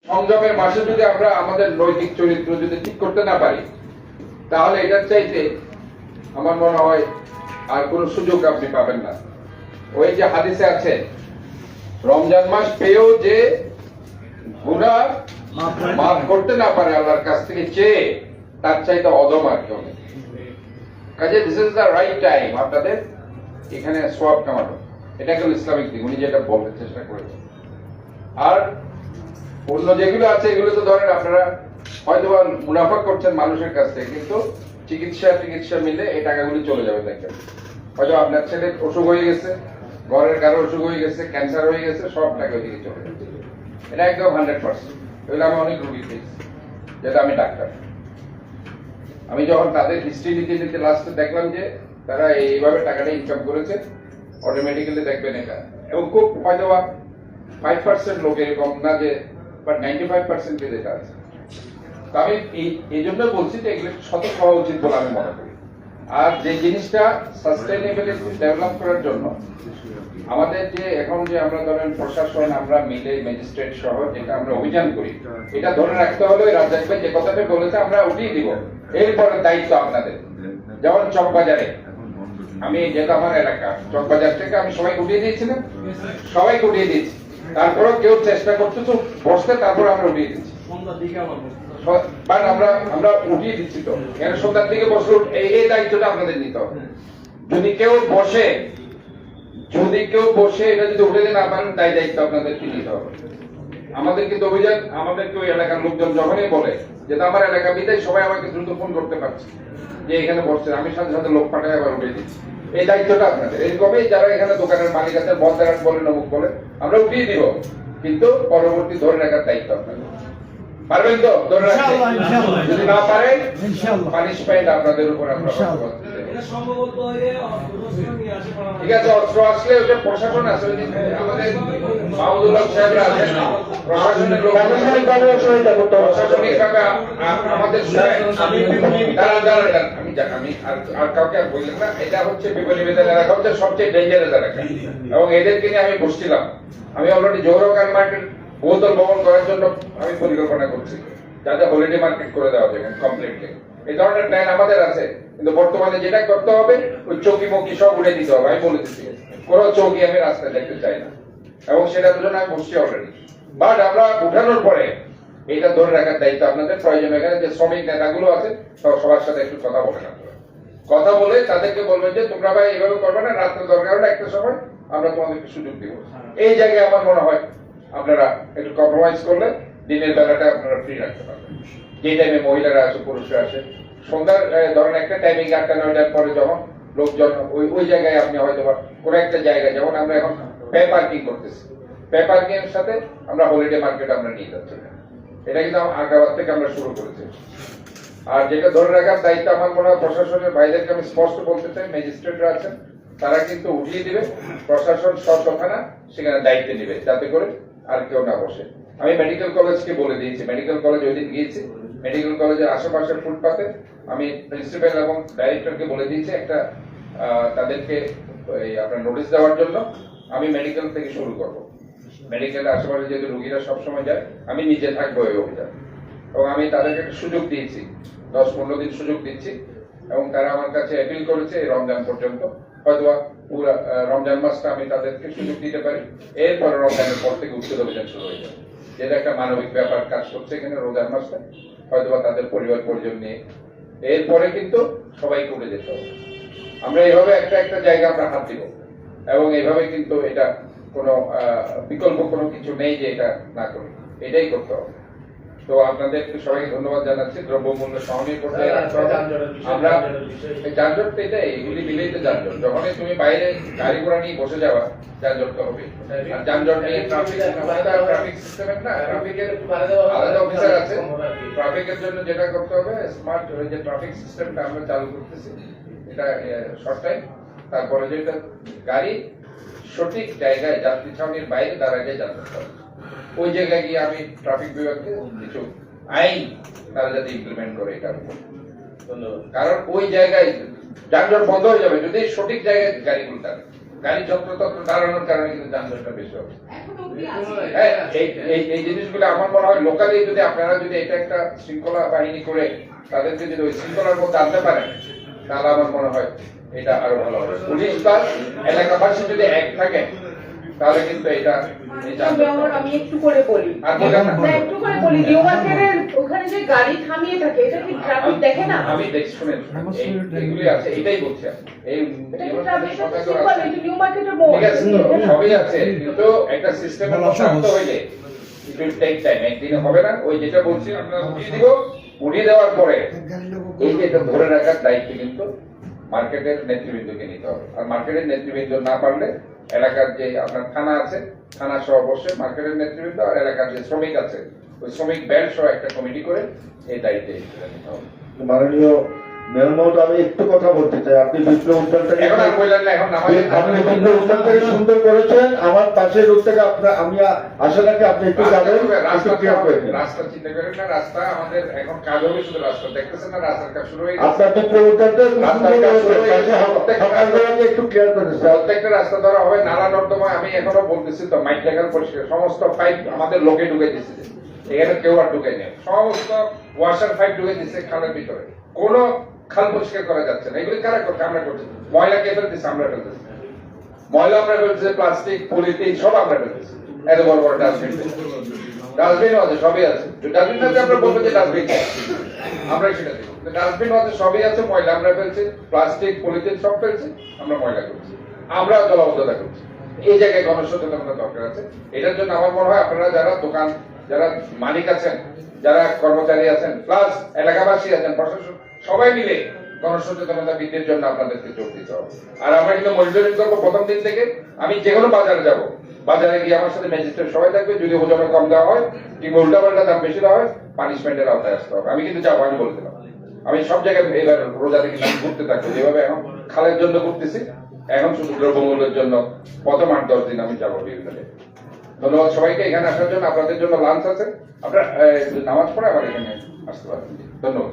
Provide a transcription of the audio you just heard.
সংযমের মাসে যদি আমরা আমাদের নৈতিক চরিত্র যদি ঠিক করতে না পারি, তাহলে এটার চাইতে আমার মনে হয় আর কোন সুযোগ আপনি পাবেন না। ওই যে হাদিসে আছে, রমজান মাস পেয়েও যে গুনাহ মাফ করতে না পারে আল্লাহর কাছ থেকে চেয়ে, তার চাইতে অদম আর কেউ নেই। কাজে this is the right time আপনাদের এখানে সওয়াব কামানো। এটা হলো ইসলামিক দিক, উনি যেটা বলতে চেষ্টা করেছেন। আর অন্য যেগুলো আছে এগুলো তো ধরেন আপনারা হয়তো মুনাফা করছেন মানুষের কাছ থেকে, কিন্তু চিকিৎসা মিলে এই টাকাগুলি চলে যাবে। দেখবেন হয়তো আপনার ছেলের অসুখ হয়ে গেছে, ঘরের কারো অসুখ হয়ে গেছে, ক্যান্সার হয়ে গেছে, সব টাকা ওইদিকে চলে যাবে। এটা একদম 100%। এগুলো আমি অনেক রুগী পেয়েছি, যেটা আমি ডাক্তার। আমি যখন তাদের হিস্ট্রি নিতে লাস্টে দেখলাম যে তারা এইভাবে টাকাটা ইনকাম করেছে, অটোমেটিক্যালি দেখবেন এটা। এবং খুব হয়তো 5% লোক এরকম না, যে বাট 95% যেটা আছে। তো আমি এই জন্য বলছি যে এগুলো সতর্ক হওয়া উচিত বলে আমি মনে করি। আর যে জিনিসটা সাস্টেইনেবিলিটি ডেভেলপ করার জন্য আমাদের যে এখন যে আমরা ধরেন প্রশাসন আমরা মিলে ম্যাজিস্ট্রেট সহ যেটা আমরা অভিযান করি, এটা ধরে রাখতে হলে রাজ্জাক ভাই যে কথাটা বলেছে আমরা উঠিয়ে দিব। এরপরে দায়িত্ব আপনাদের। যেমন চকবাজারে আমি যেটা আমার এলাকা, চকবাজার থেকে আমি সবাইকে উঠিয়ে দিয়েছিলাম, সবাইকে উঠিয়ে দিয়েছি। তারপরেও কেউ চেষ্টা করতেছে বসতে, তারপরে আমরা উঠিয়ে দিচ্ছি। আমরা উঠিয়ে দিচ্ছি তো সন্ধ্যার দিকে বসে, এই দায়িত্বটা আপনাদের নিতে হবে। যদি কেউ বসে এটা যদি উঠে দিতে না পারেন, তাই দায়িত্ব আপনাদেরকে নিতে হবে। আমাদের কিন্তু অভিযান, আমাদেরকে ওই এলাকার লোকজন যখনই বলে যে আমার এলাকা বিদায়, সবাই আমাকে দ্রুত ফোন করতে পারছে যে এখানে বসছে, আমি সাথে সাথে লোক পাঠাই আবার উঠে দিচ্ছি। এই দায়িত্বটা আপনাদের। এরকমই যারা এখানে দোকানের মালিক আছে, বন্দারাট বলে নমুক বলে, আমরা উঠিয়ে দিব, কিন্তু পরবর্তী ধরে রাখার দায়িত্ব আপনাদের। পারবেন তো ধরে রাখতে? যদি না পারেন পানিশমেন্ট আপনাদের উপর আমরা ঠিক আছে। অস্ত্র আসলে ওটা প্রশাসন আছে, আমাদের মাহমুদুল হক সাহেবরা আছেন, প্রশাসনের লোক প্রশাসনিক ভাবে আমাদের আমি আর কাউকে আর বললাম না। এটা হচ্ছে বিপরীত এলাকা, হচ্ছে সবচেয়ে ডেঞ্জারাস এলাকা, এবং এদেরকে নিয়ে আমি বসছিলাম। আমি অলরেডি জৌহরকার মার্কেট বহুতল ভবন করার জন্য আমি পরিকল্পনা করছি, যাতে হলিডে মার্কেট করে দেওয়া যায় কমপ্লিটলি। এই ধরনের প্ল্যান আমাদের আছে, কিন্তু বর্তমানে যেটা করতে হবে ওই চৌকি মৌকি সব উঠে দিতে হবে। আমি বলে দিচ্ছি কোনো চৌকি আমি রাস্তায় দেখতে চাই না, এবং সেটার জন্য আমি বসছি অলরেডি। বাট আমরা উঠানোর পরে এটা ধরে রাখার দায়িত্ব আপনাদের। প্রয়োজন এখানে যে শ্রমিক নেতাগুলো আছে সবার সাথে একটু কথা বলে না, কথা বলে তাদেরকে বলবেন যে তোমরা ভাই এইভাবে করবে না, রাত্রে দরকার হলে একটা সময় আমরা তোমাদেরকে সুযোগ দিব। এই জায়গায় আমার মনে হয় আপনারা একটু কম্প্রোমাইজ করলে দিনের বেলাটা আপনারা ফ্রি রাখতে পারবেন। যে টাইমে মহিলারা আসে, পুরুষরা আসে, সন্ধ্যার ধরেন একটা টাইমিং 8টা-9টার পরে যখন লোকজন ওই জায়গায় আপনি হয়তো কোন একটা জায়গায়, যেমন আমরা এখন পে পার্কিং করতেছি, পে পার্কিং এর সাথে আমরা হলিডে মার্কেট আমরা নিয়ে যাচ্ছি। এটা কিন্তু আগ্রাবাদ থেকে আমরা শুরু করেছি। আর যেটা ধরে রাখার দায়িত্ব আমার মনে হয় প্রশাসনের ভাইদেরকে আমি স্পষ্ট বলতে চাই, ম্যাজিস্ট্রেটরা আছেন, তারা কিন্তু উঠিয়ে দিবে। প্রশাসন সব থানা সেখানে দায়িত্ব নেবে, যাতে করে আর কেউ না বসে। আমি মেডিকেল কলেজকে বলে দিয়েছি, মেডিকেল কলেজ ওই দিন গিয়েছি, মেডিকেল কলেজের আশেপাশের ফুটপাতে আমি প্রিন্সিপাল এবং ডাইরেক্টরকে বলে দিয়েছি একটা তাদেরকে আপনার নোটিশ দেওয়ার জন্য। আমি মেডিকেল থেকে শুরু করব। মেডিকেলের আশেপাশে যেহেতু রোগীরা সবসময় যায়, আমি নিজে থাকবো এই অভিযান। এবং আমি তাদেরকে একটা সুযোগ দিয়েছি, 10-15 দিন সুযোগ দিচ্ছি, এবং তারা আমার কাছে অ্যাপিল করেছে এই রমজান পর্যন্ত। হয়তোবা পুরো রমজান মাসটা আমি তাদেরকে সুযোগ দিতে পারি, এরপরে রমজানের পর থেকে উচ্ছেদ অভিযান শুরু হয়ে যাবে। যেটা একটা মানবিক ব্যাপার কাজ করছে এখানে রোজার মাসটা, হয়তোবা তাদের পরিবার পরিজন নিয়ে। এরপরে কিন্তু সবাইকে উঠে যেতে হবে। আমরা এইভাবে একটা জায়গা আমরা হাত দিব, এবং এইভাবে কিন্তু এটা কোনো বিকল্প কোনো কিছু নেই যে এটা না করি, এটাই করতে হবে। তো আপনাদের সবাইকে ধন্যবাদ জানাচ্ছি। দ্রব্যমূল্য সহনীয় করতে আমরা যানজট তো এটাই, এগুলি মিলেই তো যানজট। যখনই তুমি বাইরে গাড়ি ঘোড়া নিয়ে বসে যাওয়া, যানজট তো হবে। আর যানজট নিয়ে ট্রাফিক সিস্টেমের না, ট্রাফিকের আলাদা অফিসার আছে। ট্রাফিকের জন্য যেটা করতে হবে, স্মার্ট ওই যে ট্রাফিক সিস্টেমটা আমরা চালু করতেছি, এটা শর্ট টাইম। তারপরে যেটা গাড়ি সঠিক জায়গায় যাত্রী ছাউনির বাইরে দাঁড়ায় যানজট হবে, ওই জায়গায় গিয়ে আমি ট্রাফিক বিভাগকে কিছু আইন তারা যাতে ইমপ্লিমেন্ট করে এটার উপর। কারণ ওই জায়গায় যানজট বন্ধ হয়ে যাবে যদি সঠিক জায়গায় গাড়িগুলো থাকে। গাড়ি যত্রতত্র দাঁড়ানোর কারণে কিন্তু যানজটটা বেশি হবে। এখনো অবধি আছে। হ্যাঁ, এই জিনিসগুলো আমার মনে হয় লোকালি যদি আপনারা যদি এটা একটা শৃঙ্খলা বাহিনী করে তাদেরকে যদি ওই শৃঙ্খলার মধ্যে আনতে পারেন, তাহলে আমার মনে হয় এটা আরো ভালো হবে। পুলিশ বা এলাকাবাসী যদি এক থাকেন তাহলে কিন্তু এটা এই যানজট আমি একটু করে বলি, আর বলেন না। না, একটু করে বলি, নিউ মার্কেটের ওখানে যে গাড়ি থামিয়ে থাকে এটা কি ট্রাফিক দেখে না? আমি দেখছি, শুনেন, এইগুলি আছে, এটাই বলছি আমি। এই এটা কি ট্রাফিক সরকার সিম্বল, আছে। এটা নিউ মার্কেটের মোড়। ঠিক আছে তো, সবই আছে, কিন্তু একটা সিস্টেমের মধ্যে আনতে হইলে it will take time, একদিনে হবে না। ওই যেটা বলছি আমরা উঠিয়ে দিব, উঠিয়ে দেওয়ার পরে এই যে এটা ধরে রাখার দায়িত্ব কিন্তু মার্কেটের নেতৃবৃন্দকে নিতে হবে। আর মার্কেটের নেতৃবৃন্দ না পারলে এলাকার যে আপনার থানা আছে, থানা সহ বসে মার্কেটের নেতৃবৃন্দ আর এলাকার যে শ্রমিক আছে ওই শ্রমিক ব্যান্ড সহ একটা কমিটি করে এই দায়িত্বে নিতে হবে। মাননীয় মেয়র মহোদয়, আমি একটু কথা বলতে চাই। আপনি বিপ্লব উদ্যানটাকে এখন আর বললেন না, এখন আপনি বিপ্লব উদ্যানটাকে সুন্দর করেছেন। আমার পাশের রোড থেকে আমি আশা রাখি আপনি একটু যাবেন, একটু ক্লিয়ার করে দিন। রাস্তা চিন্তা করেন না, রাস্তা আমাদের এখন কাজ হবে, শুধু রাস্তা দেখতেছেন না, রাস্তার কাজ শুরু হয়ে গেছে। আপনার বিপ্লব উদ্যানটা রাস্তার কাজ শুরু হয়ে গেছে, একটু ক্লিয়ার করে দিন। প্রত্যেকটা রাস্তা ধরা হবে, নালা নর্দমা আমি এখনো বলতেছি তো, মাইক লাগার পরিষ্কার সমস্ত পাইপ আমাদের লোকে ঢুকে দিচ্ছে, এখানে কেউ আর ঢুকে নেই, সমস্ত ওয়াশার পাইপ ঢুকে দিচ্ছে খালের ভিতরে, কোনো খাল পরিষ্কার করা যাচ্ছে না। এগুলি কারা করছে? আমরা করছি। ময়লা কে ফেলতেছি? আমরা ফেলতেছি। ময়লা আমরা ফেলতেছি, প্লাস্টিক পলিথিন সব আমরা ফেলতেছি। এত বড় বড় ডাস্টবিন, ডাস্টবিনও আছে, সবই আছে। ডাস্টবিন আছে, আমরা বলবো যে ডাস্টবিন আমরা সেটা দিব। ডাস্টবিন আছে, সবই আছে, ময়লা আমরা ফেলছি, প্লাস্টিক পলিথিন সব ফেলছি, আমরা ময়লা করছি, আমরা জলাবদ্ধতা করছি। এই জায়গায় গণসচেতনতা দরকার আছে। এটার জন্য আমার মনে হয় আপনারা যারা দোকান, যারা মালিক আছেন, যারা কর্মচারী আছেন, প্লাস এলাকাবাসী আছেন, প্রশাসন, সবাই মিলে গণসচেতনতা বৃদ্ধির জন্য আপনাদেরকে জোর দিতে হবে। আর আমরা কিন্তু মনিটরিং করবো প্রথম দিন থেকে। আমি যে কোনো বাজারে যাব, বাজারে গিয়ে আমার সাথে ম্যাজিস্ট্রেট সবাই থাকবে, যদি ওজনে কম দেওয়া হয় কিংবা উল্টাপাল্টা দাম বেশি দেওয়া হয়, পানিশমেন্টের আওতায় আসতে হবে। আমি কিন্তু যাবো, আমি বলে দিলাম। আমি সব জায়গায় এবার রোজা থেকে ঘুরতে থাকবো, যেভাবে এখন খালের জন্য ঘুরতেছি, এখন শুধু দ্রব্যমূল্যের জন্য প্রথম 8-10 দিন আমি যাবো বিভিন্ন জায়গায়। ধন্যবাদ সবাইকে এখানে আসার জন্য। আপনাদের জন্য লাঞ্চ আছে, আপনারা নামাজ পড়ে আমার এখানে আসতে পারেন। ধন্যবাদ।